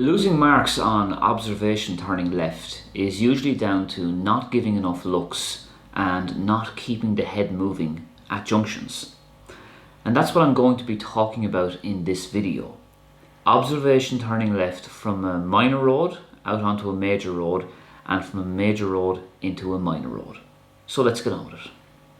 Losing marks on observation turning left is usually down to not giving enough looks and not keeping the head moving at junctions. And that's what I'm going to be talking about in this video. Observation turning left from a minor road out onto a major road and from a major road into a minor road. So let's get on with it.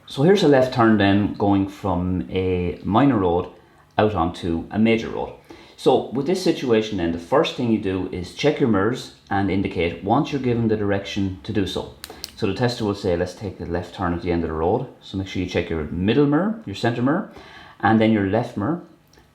So here's a left turn then going from a minor road out onto a major road. So with this situation then, the first thing you do is check your mirrors and indicate once you're given the direction to do so. So the tester will say, let's take the left turn at the end of the road. So make sure you check your middle mirror, your center mirror, and then your left mirror,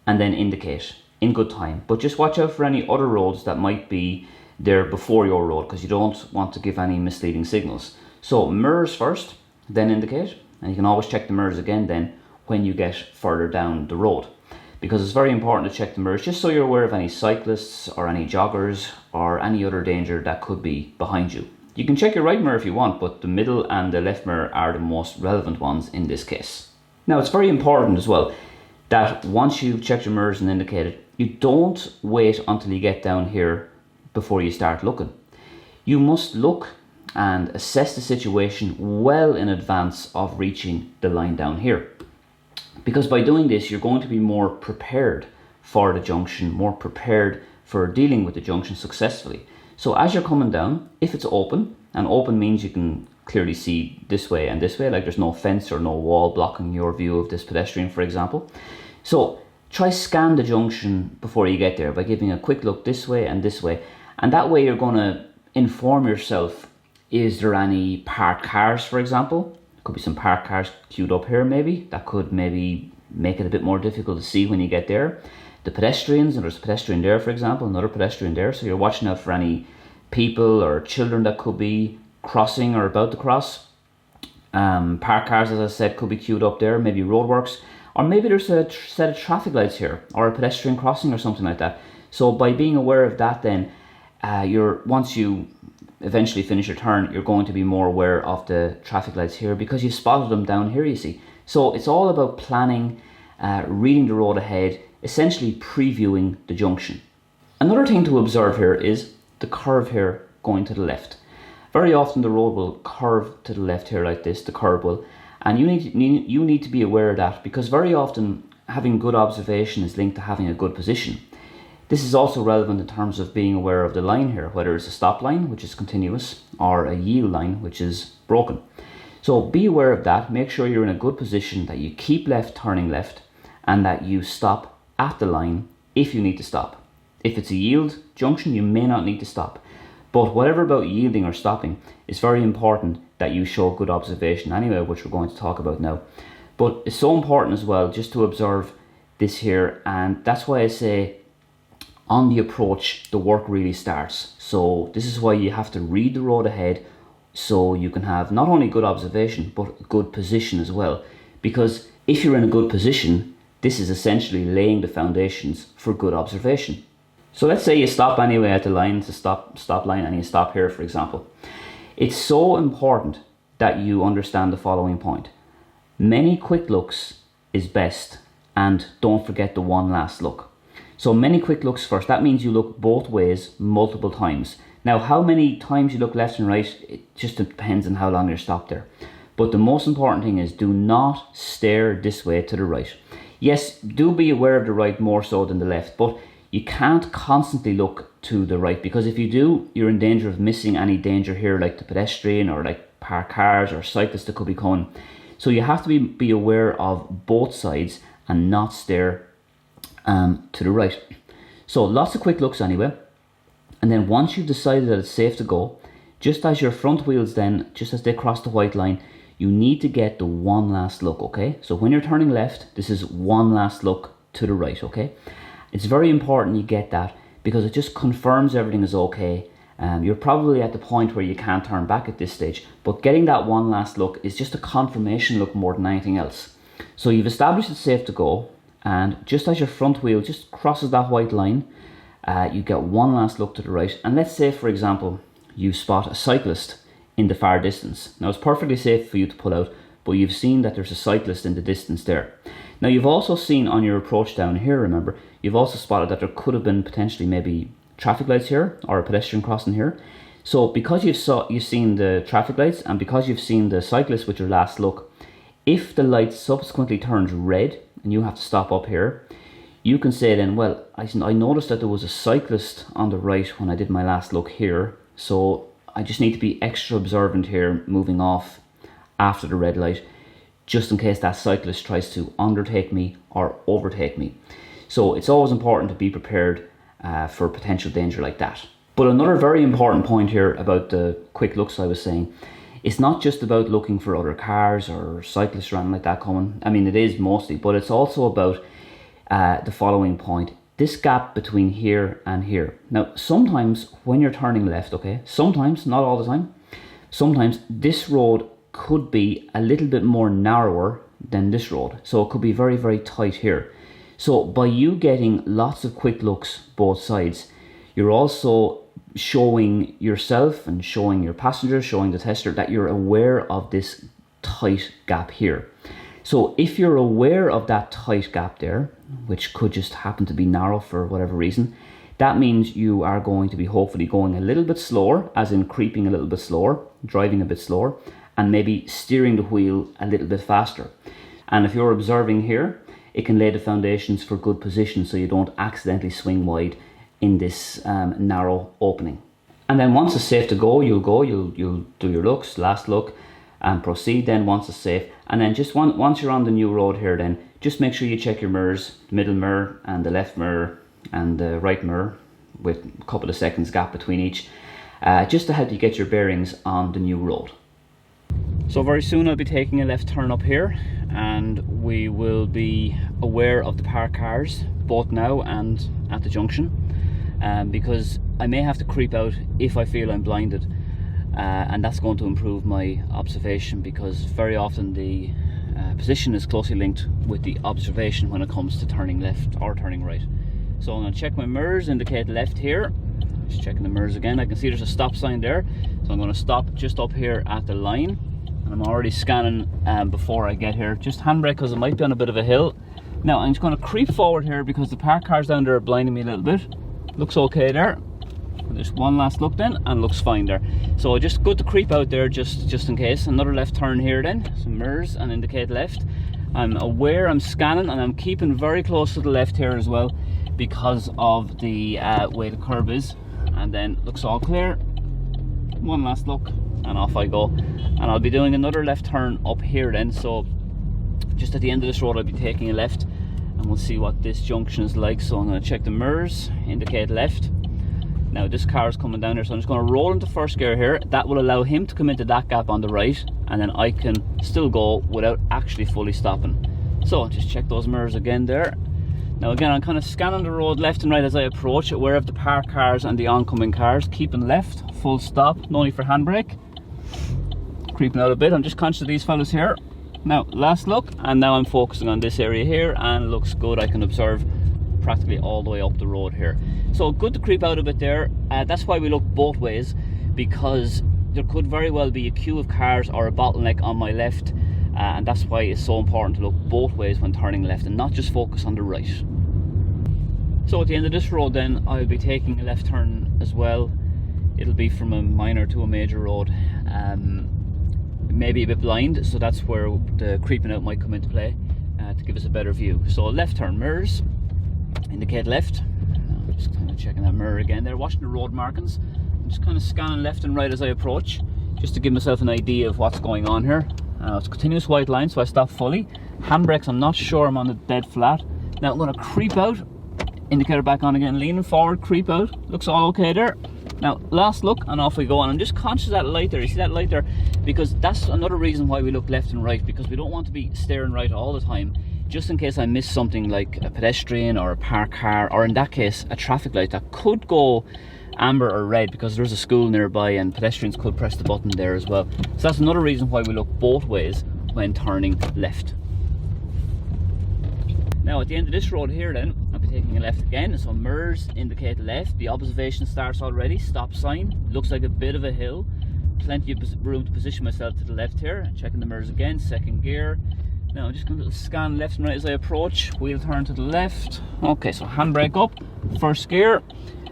and then indicate in good time. But just watch out for any other roads that might be there before your road, because you don't want to give any misleading signals. So mirrors first, then indicate, and you can always check the mirrors again then when you get further down the road, because it's very important to check the mirrors just so you're aware of any cyclists or any joggers or any other danger that could be behind you. You can check your right mirror if you want, but the middle and the left mirror are the most relevant ones in this case. Now it's very important as well that once you've checked your mirrors and indicated, you don't wait until you get down here before you start looking. You must look and assess the situation well in advance of reaching the line down here. Because by doing this, you're going to be more prepared for the junction, more prepared for dealing with the junction successfully. So as you're coming down, if it's open, and open means you can clearly see this way and this way, like there's no fence or no wall blocking your view of this pedestrian, for example. So try scan the junction before you get there by giving a quick look this way and this way. And that way you're going to inform yourself, is there any parked cars, for example? Could be some parked cars queued up here maybe. That could maybe make it a bit more difficult to see when you get there. The pedestrians, and there's a pedestrian there, for example, another pedestrian there. So you're watching out for any people or children that could be crossing or about to cross. Parked cars, as I said, could be queued up there, maybe roadworks. Or maybe there's a set of traffic lights here or a pedestrian crossing or something like that. So by being aware of that then, once you eventually finish your turn, you're going to be more aware of the traffic lights here because you spotted them down here, you see. So it's all about planning, reading the road ahead, essentially previewing the junction. Another thing to observe here is the curve here going to the left. Very often the road will curve to the left here like this, the curve will, and you need to be aware of that, because very often having good observation is linked to having a good position. This is also relevant in terms of being aware of the line here, whether it's a stop line, which is continuous, or a yield line, which is broken. So be aware of that. Make sure you're in a good position, that you keep left turning left, and that you stop at the line if you need to stop. If it's a yield junction, you may not need to stop. But whatever about yielding or stopping, it's very important that you show good observation anyway, which we're going to talk about now. But it's so important as well just to observe this here, and that's why I say on the approach, the work really starts. So this is why you have to read the road ahead so you can have not only good observation, but good position as well. Because if you're in a good position, this is essentially laying the foundations for good observation. So let's say you stop anyway at the line, it's a stop line, and you stop here, for example. It's so important that you understand the following point. Many quick looks is best, and don't forget the one last look. So many quick looks first. That means you look both ways multiple times. Now, how many times you look left and right, it just depends on how long you're stopped there. But the most important thing is do not stare this way to the right. Yes, do be aware of the right more so than the left, but you can't constantly look to the right, because if you do, you're in danger of missing any danger here, like the pedestrian or like parked cars or cyclists that could be coming. So you have to be aware of both sides and not stare to the right. So lots of quick looks anyway, and then once you've decided that it's safe to go, just as your front wheels then, just as they cross the white line, you need to get the one last look, okay? So when you're turning left, this is one last look to the right, okay? It's very important you get that, because it just confirms everything is okay. You're probably at the point where you can't turn back at this stage, but getting that one last look is just a confirmation look more than anything else. So you've established it's safe to go, and just as your front wheel just crosses that white line, you get one last look to the right. And let's say, for example, you spot a cyclist in the far distance. Now it's perfectly safe for you to pull out, but you've seen that there's a cyclist in the distance there. Now you've also seen on your approach down here, remember, you've also spotted that there could have been potentially maybe traffic lights here, or a pedestrian crossing here. So because you've seen the traffic lights, and because you've seen the cyclist with your last look, if the light subsequently turns red and you have to stop up here, you can say then, well, I noticed that there was a cyclist on the right when I did my last look here, so I just need to be extra observant here moving off after the red light, just in case that cyclist tries to undertake me or overtake me. So it's always important to be prepared for potential danger like that. But another very important point here about the quick looks I was saying, it's not just about looking for other cars or cyclists or anything like that coming. I mean, it is mostly, but it's also about the following point. This gap between here and here. Now, sometimes when you're turning left, okay, sometimes, not all the time, sometimes this road could be a little bit more narrower than this road. So it could be very, very tight here. So by you getting lots of quick looks both sides, you're also showing yourself and showing your passenger, showing the tester that you're aware of this tight gap here. So if you're aware of that tight gap there, which could just happen to be narrow for whatever reason, that means you are going to be hopefully going a little bit slower, as in creeping a little bit slower, driving a bit slower, and maybe steering the wheel a little bit faster. And if you're observing here, it can lay the foundations for good position so you don't accidentally swing wide in this narrow opening. And then once it's safe to go, you'll do your looks, last look, and proceed then once it's safe. And then just once you're on the new road here, then just make sure you check your mirrors, the middle mirror and the left mirror and the right mirror, with a couple of seconds gap between each, just to help you get your bearings on the new road. So very soon I'll be taking a left turn up here, and we will be aware of the parked cars both now and at the junction, because I may have to creep out if I feel I'm blinded, and that's going to improve my observation, because very often the position is closely linked with the observation when it comes to turning left or turning right. So I'm going to check my mirrors, indicate left here. Just checking the mirrors again. I can see there's a stop sign there, so I'm going to stop just up here at the line, and I'm already scanning before I get here. Just handbrake because it might be on a bit of a hill. Now I'm just going to creep forward here because the parked cars down there are blinding me a little bit. Looks okay there. Just one last look then, and looks fine there. So just good to creep out there just in case. Another left turn here then, some mirrors and indicate left. I'm aware, I'm scanning, and I'm keeping very close to the left here as well because of the way the curb is. And then looks all clear. One last look and off I go. And I'll be doing another left turn up here then. So just at the end of this road I'll be taking a left, and we'll see what this junction is like. So I'm going to check the mirrors, indicate left. Now this car is coming down here, so I'm just going to roll into first gear here. That will allow him to come into that gap on the right, and then I can still go without actually fully stopping. So just check those mirrors again there. Now again, I'm kind of scanning the road left and right as I approach, aware of the parked cars and the oncoming cars. Keeping left, full stop, no need for handbrake. Creeping out a bit, I'm just conscious of these fellas here. Now last look, and now I'm focusing on this area here, and it looks good. I can observe practically all the way up the road here. So good to creep out a bit there. That's why we look both ways, because there could very well be a queue of cars or a bottleneck on my left, and that's why it's so important to look both ways when turning left and not just focus on the right. So at the end of this road then, I'll be taking a left turn as well. It'll be from a minor to a major road. Maybe a bit blind, so that's where the creeping out might come into play, to give us a better view. So left turn, mirrors, indicate left. I'm just kind of checking that mirror again there, watching the road markings. I'm just kind of scanning left and right as I approach, just to give myself an idea of what's going on here. It's a continuous white line, so I stop fully. Handbrakes, I'm not sure I'm on the dead flat. Now I'm going to creep out, indicator back on again, leaning forward, creep out. Looks all okay there. Now last look, and off we go. And I'm just conscious of that light there. You see that light there? Because that's another reason why we look left and right, because we don't want to be staring right all the time, just in case I miss something like a pedestrian or a parked car, or in that case a traffic light that could go amber or red, because there's a school nearby and pedestrians could press the button there as well. So that's another reason why we look both ways when turning left. Now at the end of this road here then, I'll be taking a left again. So mirrors indicate left, the observation starts already, stop sign, looks like a bit of a hill, plenty of room to position myself to the left here. Checking the mirrors again, second gear. Now I'm just going to scan left and right as I approach, wheel turn to the left. Okay, so handbrake up, first gear.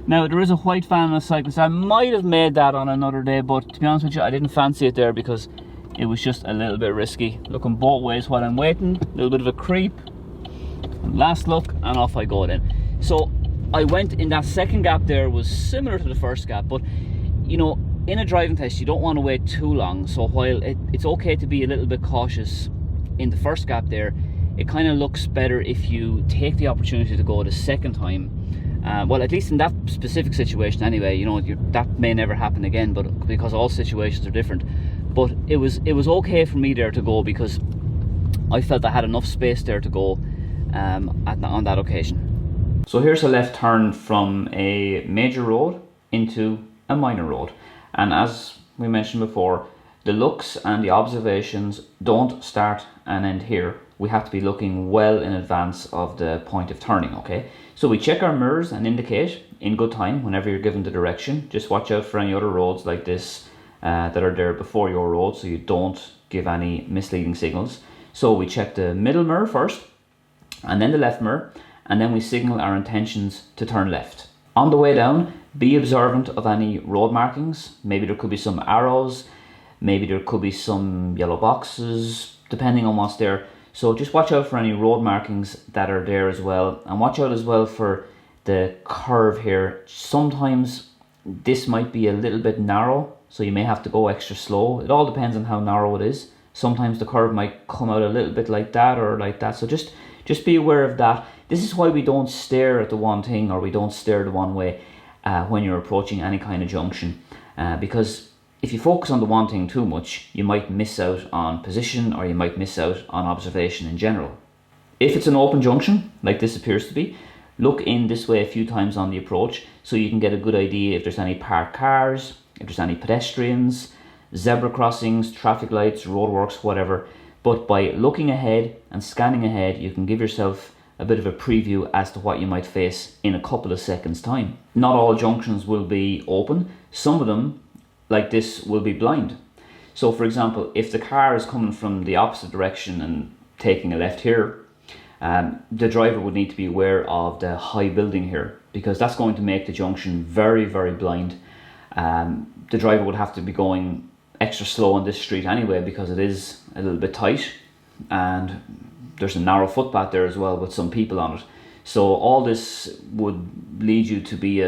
Now there is a white van on a cyclist. I might have made that on another day, but to be honest with you, I didn't fancy it there because it was just a little bit risky. Looking both ways while I'm waiting, a little bit of a creep. Last look, and off I go then. So I went in that second gap there, was similar to the first gap, but you know, in a driving test you don't want to wait too long. So while it's okay to be a little bit cautious in the first gap there, it kind of looks better if you take the opportunity to go the second time. Well, at least in that specific situation anyway, you know, that may never happen again, but because all situations are different. But it was okay for me there to go because I felt I had enough space there to go on that occasion. So here's a left turn from a major road into a minor road, and as we mentioned before, the looks and the observations don't start and end here. We have to be looking well in advance of the point of turning, okay? So we check our mirrors and indicate in good time whenever you're given the direction. Just watch out for any other roads like this that are there before your road, so you don't give any misleading signals. So we check the middle mirror first, and then the left mirror, and then we signal our intentions to turn left. On the way down, be observant of any road markings. Maybe there could be some arrows, maybe there could be some yellow boxes, depending on what's there. So just watch out for any road markings that are there as well, and watch out as well for the curve here. Sometimes this might be a little bit narrow, so you may have to go extra slow. It all depends on how narrow it is. Sometimes the curve might come out a little bit like that or like that, so just be aware of that. This is why we don't stare at the one thing, or we don't stare the one way when you're approaching any kind of junction, because if you focus on the one thing too much, you might miss out on position, or you might miss out on observation in general. If it's an open junction, like this appears to be, look in this way a few times on the approach so you can get a good idea if there's any parked cars, if there's any pedestrians, zebra crossings, traffic lights, roadworks, whatever. But by looking ahead and scanning ahead, you can give yourself a bit of a preview as to what you might face in a couple of seconds time. Not all junctions will be open. Some of them, like this, will be blind. So for example, if the car is coming from the opposite direction and taking a left here, the driver would need to be aware of the high building here, because that's going to make the junction very, very blind. The driver would have to be going extra slow on this street anyway, because it is a little bit tight, and there's a narrow footpath there as well with some people on it. So all this would lead you to be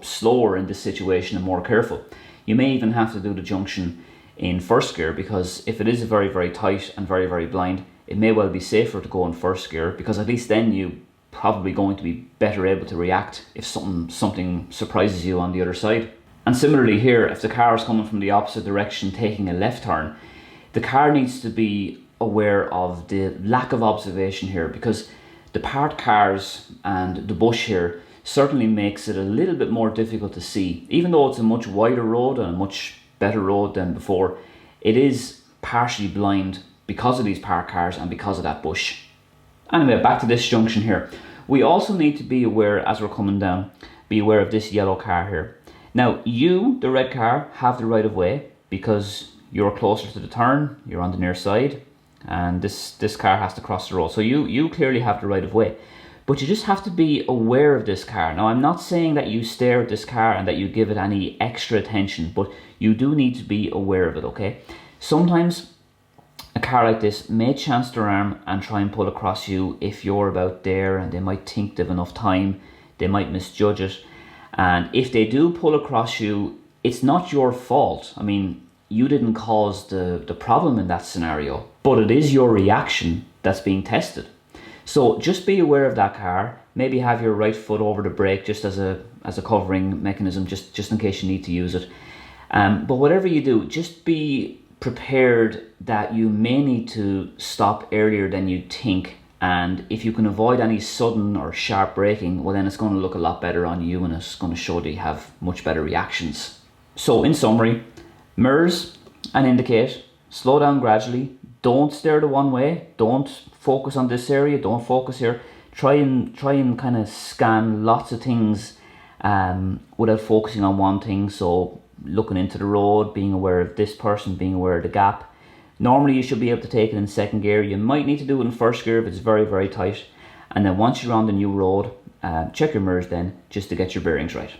slower in this situation and more careful. You may even have to do the junction in first gear, because if it is very, very tight and very, very blind, it may well be safer to go in first gear, because at least then you're probably going to be better able to react if something surprises you on the other side. And similarly here, if the car is coming from the opposite direction taking a left turn, the car needs to be aware of the lack of observation here, because the parked cars and the bush here certainly makes it a little bit more difficult to see. Even though it's a much wider road and a much better road than before, it is partially blind because of these parked cars and because of that bush. Anyway, back to this junction here. We also need to be aware, as we're coming down, be aware of this yellow car here. Now you, the red car, have the right of way because you're closer to the turn, you're on the near side, and this car has to cross the road. So you clearly have the right of way. But you just have to be aware of this car. Now, I'm not saying that you stare at this car and that you give it any extra attention, but you do need to be aware of it, okay? Sometimes a car like this may chance their arm and try and pull across you if you're about there, and they might think they've enough time, they might misjudge it. And if they do pull across you, it's not your fault. I mean, you didn't cause the problem in that scenario, but it is your reaction that's being tested. So just be aware of that car. Maybe have your right foot over the brake just as a covering mechanism, just in case you need to use it. But whatever you do, just be prepared that you may need to stop earlier than you think. And if you can avoid any sudden or sharp braking, well then it's going to look a lot better on you, and it's going to show that you have much better reactions. So in summary, mirrors and indicate, slow down gradually, don't stare the one way, don't focus on this area, don't focus here. Try and kind of scan lots of things without focusing on one thing. So looking into the road, being aware of this person, being aware of the gap. Normally you should be able to take it in second gear. You might need to do it in first gear if it's very, very tight. And then once you're on the new road, check your mirrors then, just to get your bearings right.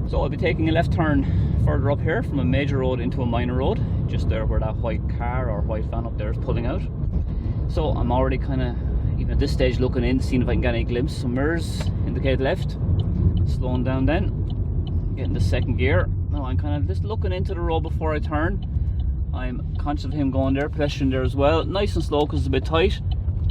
So I'll be taking a left turn further up here from a major road into a minor road, just there where that white car or white van up there is pulling out. So I'm already kind of, even at this stage, looking in, seeing if I can get any glimpse. Some mirrors indicate left, slowing down then, getting the second gear. Now I'm kind of just looking into the road before I turn. I'm conscious of him going there, pedestrian there as well, nice and slow because it's a bit tight.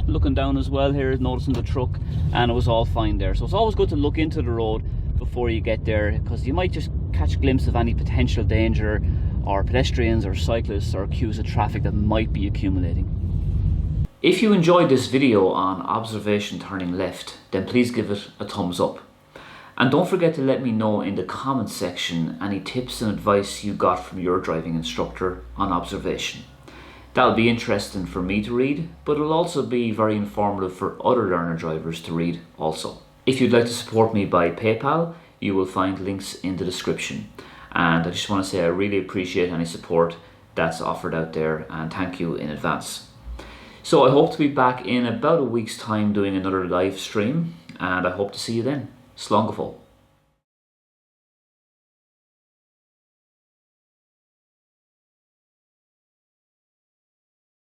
Looking down as well here, noticing the truck, and it was all fine there. So it's always good to look into the road before you get there, because you might just catch a glimpse of any potential danger or pedestrians or cyclists or queues of traffic that might be accumulating. If you enjoyed this video on observation turning left, then please give it a thumbs up. And don't forget to let me know in the comments section any tips and advice you got from your driving instructor on observation. That'll be interesting for me to read, but it'll also be very informative for other learner drivers to read also. If you'd like to support me by PayPal, you will find links in the description. And I just want to say I really appreciate any support that's offered out there, and thank you in advance. So I hope to be back in about a week's time doing another live stream, and I hope to see you then. Slán go fóill.